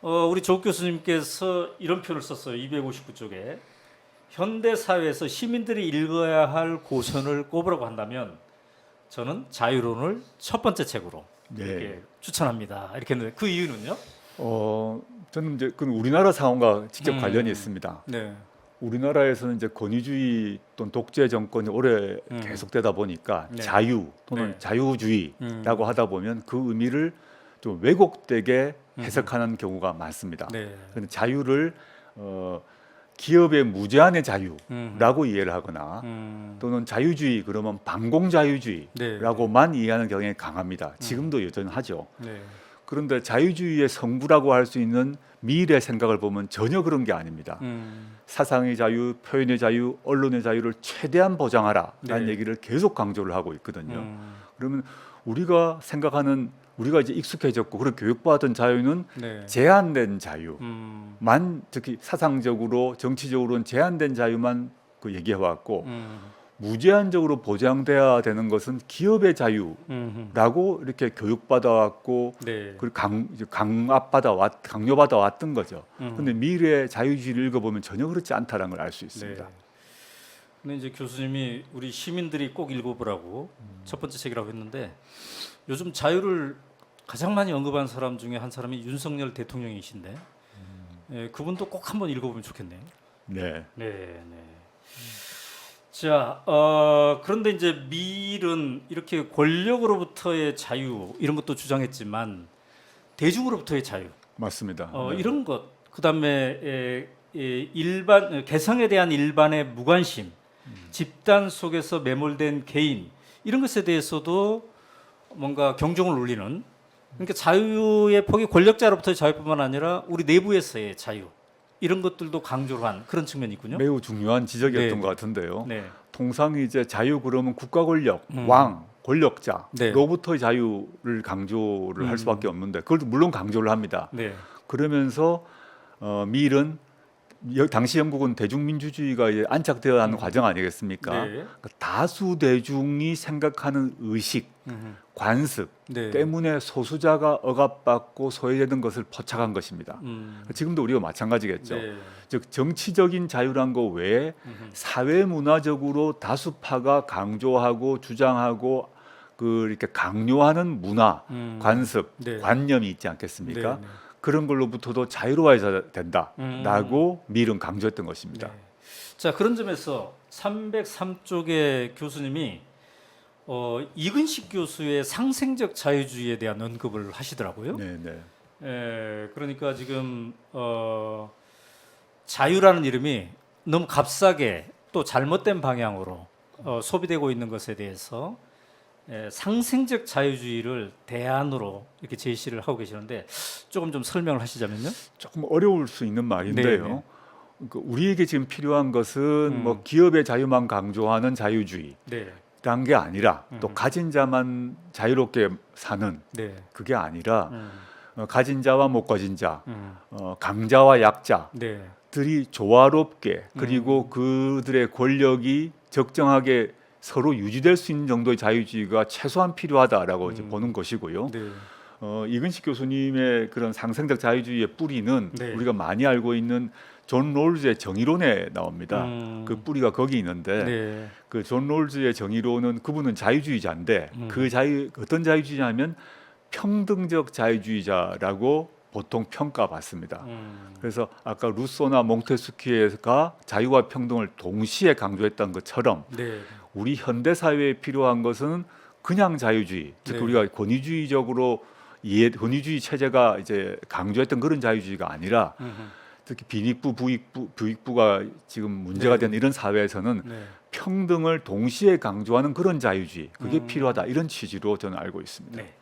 우리 조 교수님께서 이런 표현을 썼어요. 259쪽에 현대 사회에서 시민들이 읽어야 할 고전을 꼽으라고 한다면 저는 자유론을 첫 번째 책으로 이렇게 네. 추천합니다. 이렇게 했는데 그 이유는요? 저는 이제 그 우리나라 상황과 직접 관련이 있습니다. 네. 우리나라에서는 이제 권위주의 또는 독재 정권이 오래 계속되다 보니까 네. 자유 또는 네. 자유주의라고 하다 보면 그 의미를 좀 왜곡되게 해석하는 경우가 많습니다. 네. 근데 자유를 기업의 무제한의 자유라고 이해를 하거나 또는 자유주의 그러면 반공자유주의라고만 이해하는 경향이 강합니다. 지금도 여전하죠. 네. 그런데 자유주의의 성부라고 할 수 있는 미래 생각을 보면 전혀 그런 게 아닙니다. 사상의 자유, 표현의 자유, 언론의 자유를 최대한 보장하라라는 네. 얘기를 계속 강조를 하고 있거든요. 그러면 우리가 생각하는 우리가 이제 익숙해졌고 그렇게 교육받은 자유는 네. 제한된 자유만 특히 사상적으로 정치적으로는 제한된 자유만 그 얘기해왔고 무제한적으로 보장돼야 되는 것은 기업의 자유라고 이렇게 교육받아왔고 네. 그리고 강요받아 왔던 거죠. 그런데 미래의 자유주의를 읽어보면 전혀 그렇지 않다는 걸 알 수 있습니다. 네. 근데 이제 교수님이 우리 시민들이 꼭 읽어보라고 첫 번째 책이라고 했는데 요즘 자유를 가장 많이 언급한 사람 중에 한 사람이 윤석열 대통령이신데 예, 그분도 꼭 한번 읽어보면 좋겠네요. 네. 네, 네. 자, 그런데 이제 밀은 이렇게 권력으로부터의 자유 이런 것도 주장했지만 대중으로부터의 자유 맞습니다. 이런 것 그다음에 일반 개성에 대한 일반의 무관심, 집단 속에서 매몰된 개인 이런 것에 대해서도 뭔가 경종을 울리는 그러니까 자유의 폭이 권력자로부터의 자유뿐만 아니라 우리 내부에서의 자유 이런 것들도 강조를 한 그런 측면이 있군요. 매우 중요한 지적이었던 네. 것 같은데요. 네, 통상 이제 자유 그러면 국가 권력, 왕, 권력자로부터의 자유를 강조를 할 수밖에 없는데 그걸 물론 강조를 합니다. 네, 그러면서 밀은 당시 영국은 대중민주주의가 이제 안착되어 하는 과정 아니겠습니까? 네. 그러니까 다수 대중이 생각하는 의식, 관습 네. 때문에 소수자가 억압받고 소외되는 것을 포착한 것입니다. 지금도 우리가 마찬가지겠죠. 네. 즉 정치적인 자유란 거 외에 사회 문화적으로 다수파가 강조하고 주장하고 그 이렇게 강요하는 문화, 관습, 네. 관념이 있지 않겠습니까? 네, 네. 그런 걸로부터도 자유로워야 된다라고 밀은 강조했던 것입니다. 네. 자, 그런 점에서 303쪽에 교수님이 이근식 교수의 상생적 자유주의에 대한 언급을 하시더라고요. 네, 네. 그러니까 지금 자유라는 이름이 너무 값싸게 또 잘못된 방향으로 소비되고 있는 것에 대해서 상생적 자유주의를 대안으로 이렇게 제시를 하고 계시는데 조금 좀 설명을 하시자면요. 조금 어려울 수 있는 말인데요. 네, 네. 그러니까 우리에게 지금 필요한 것은 뭐 기업의 자유만 강조하는 자유주의. 네, 라는 게 아니라 또 가진 자만 자유롭게 사는 네, 그게 아니라 가진 자와 못 가진 자, 강자와 약자들이 네, 조화롭게 그리고 그들의 권력이 적정하게 서로 유지될 수 있는 정도의 자유주의가 최소한 필요하다라고 이제 보는 것이고요. 네, 이근식 교수님의 그런 상생적 자유주의의 뿌리는 네. 우리가 많이 알고 있는 존 롤즈의 정의론에 나옵니다. 그 뿌리가 거기 있는데 네, 그 존 롤즈의 정의론은 그분은 자유주의자인데 그 자유 어떤 자유주의냐면 평등적 자유주의자라고 보통 평가받습니다. 그래서 아까 루소나 몽테스키에가 자유와 평등을 동시에 강조했던 것처럼 네, 우리 현대 사회에 필요한 것은 그냥 자유주의, 즉 네. 우리가 권위주의적으로 권위주의 체제가 이제 강조했던 그런 자유주의가 아니라 특히 빈익부, 부익부가 지금 문제가 된 이런 사회에서는 네. 평등을 동시에 강조하는 그런 자유주의 그게 필요하다 이런 취지로 저는 알고 있습니다. 네.